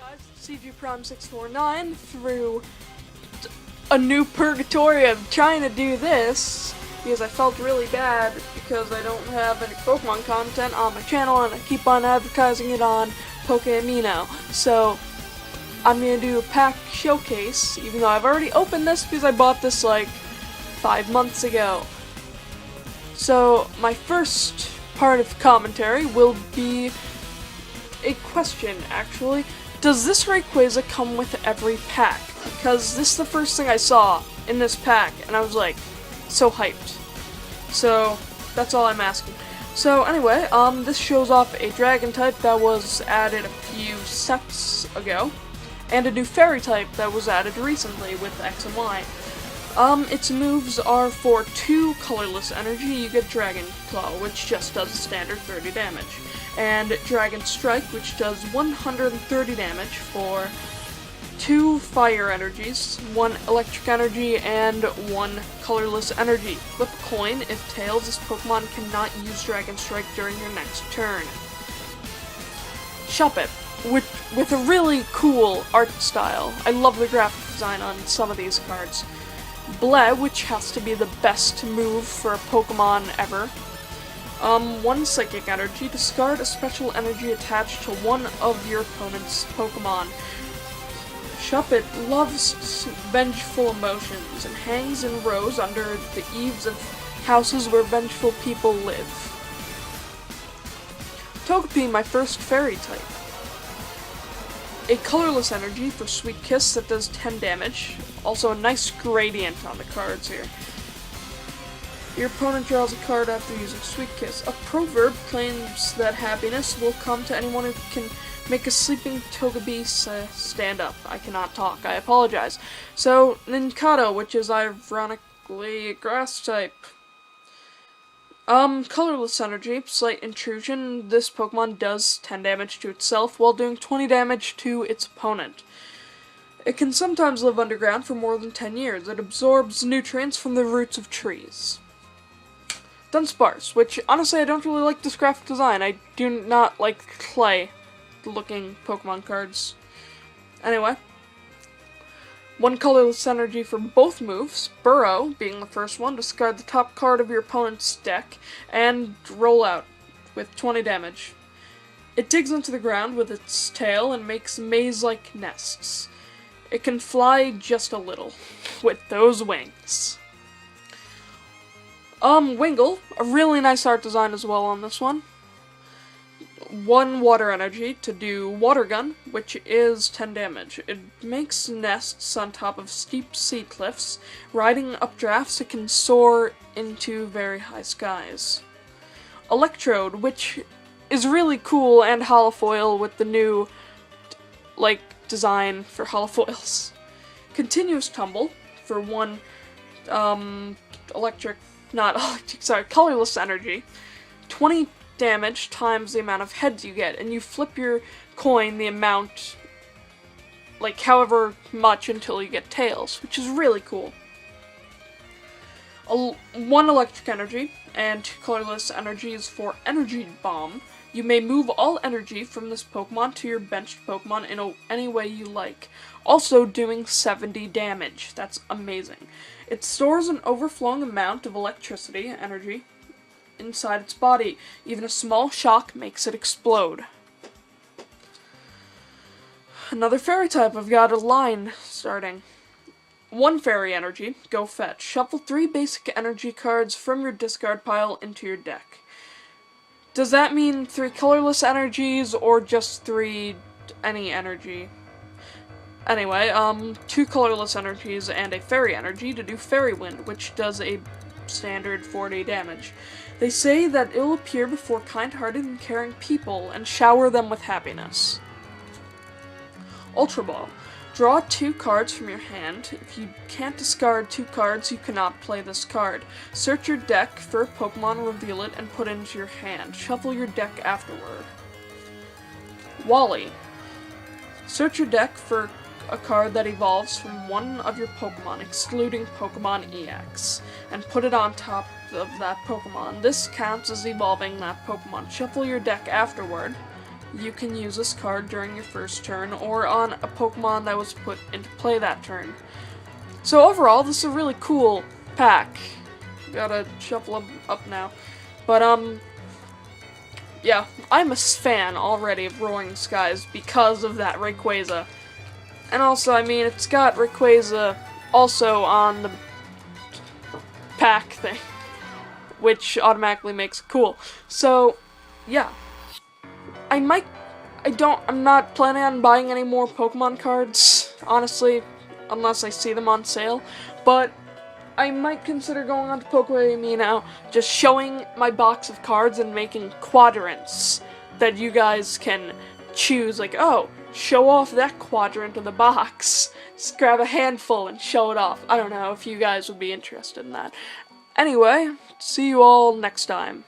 guys, CG Prime 649 through a new purgatory of trying to do this because I felt really bad because I don't have any Pokemon content on my channel and I keep on advertising it on Pokémino. So I'm gonna do a pack showcase, even though I've already opened this because I bought this like 5 months ago. So my first part of commentary will be a question, actually. Does this Rayquaza come with every pack? Because this is the first thing I saw in this pack, and I was like, so hyped. So, that's all I'm asking. So anyway, this shows off a Dragon type that was added a few sets ago, and a new Fairy type that was added recently with X and Y. Its moves are for 2 colorless energy, you get Dragon Claw, which just does standard 30 damage, and Dragon Strike, which does 130 damage for 2 fire energies, 1 electric energy, and 1 colorless energy. Flip a coin. If tails, this Pokemon cannot use Dragon Strike during your next turn. Shuppet, with a really cool art style. I love the graphic design on some of these cards. Bleh, which has to be the best move for a Pokemon ever. 1 Psychic Energy. Discard a special energy attached to one of your opponent's Pokemon. Shuppet loves vengeful emotions and hangs in rows under the eaves of houses where vengeful people live. Togepi, my first fairy type. A colorless energy for Sweet Kiss that does 10 damage. Also a nice gradient on the cards here. Your opponent draws a card after using Sweet Kiss. A proverb claims that happiness will come to anyone who can make a sleeping Togepi stand up. I cannot talk, I apologize. So, Nincado, which is ironically a grass type. Colorless energy, slight intrusion. This Pokemon does 10 damage to itself while doing 20 damage to its opponent. It can sometimes live underground for more than 10 years. It absorbs nutrients from the roots of trees. Dunsparce, which honestly I don't really like this graphic design. I do not like clay-looking Pokemon cards. Anyway. 1 colorless energy for both moves. Burrow, being the first one, discard the top card of your opponent's deck and roll out with 20 damage. It digs into the ground with its tail and makes maze-like nests. It can fly just a little with those wings. Wingull, a really nice art design as well on this one. 1 water energy to do Water Gun, which is 10 damage. It makes nests on top of steep sea cliffs. Riding updrafts, it can soar into very high skies. Electrode, which is really cool and holofoil with the new, design for holofoils. Continuous Tumble for 1, colorless energy. 20 damage times the amount of heads you get, and you flip your coin the amount, however much until you get tails, which is really cool. 1 electric energy, and 2 colorless energies for Energy Bomb. You may move all energy from this Pokemon to your benched Pokemon in any way you like, also doing 70 damage. That's amazing. It stores an overflowing amount of electricity energy inside its body. Even a small shock makes it explode. Another fairy type. I've got a line starting. 1 fairy energy, go fetch. Shuffle 3 basic energy cards from your discard pile into your deck. Does that mean 3 colorless energies or just 3 any energy? Anyway, 2 colorless energies and a fairy energy to do Fairy Wind, which does a standard 40 damage. They say that it'll appear before kind-hearted and caring people and shower them with happiness. Ultra Ball. Draw 2 cards from your hand. If you can't discard 2 cards, you cannot play this card. Search your deck for a Pokemon, reveal it, and put it into your hand. Shuffle your deck afterward. Wally. Search your deck for a card that evolves from one of your Pokemon, excluding Pokemon EX, and put it on top of that Pokemon. This counts as evolving that Pokemon. Shuffle your deck afterward. you can use this card during your first turn or on a Pokemon that was put into play that turn. So overall, this is a really cool pack. Gotta shuffle them up now. But, yeah, I'm a fan already of Roaring Skies because of that Rayquaza. And also, I mean, it's got Rayquaza also on the pack thing, which automatically makes it cool. So, yeah. I'm not planning on buying any more Pokemon cards, honestly, unless I see them on sale, but I might consider going on to PokeMe now, just showing my box of cards and making quadrants that you guys can choose, like, oh, show off that quadrant in the box. Just grab a handful and show it off. I don't know if you guys would be interested in that. Anyway, see you all next time.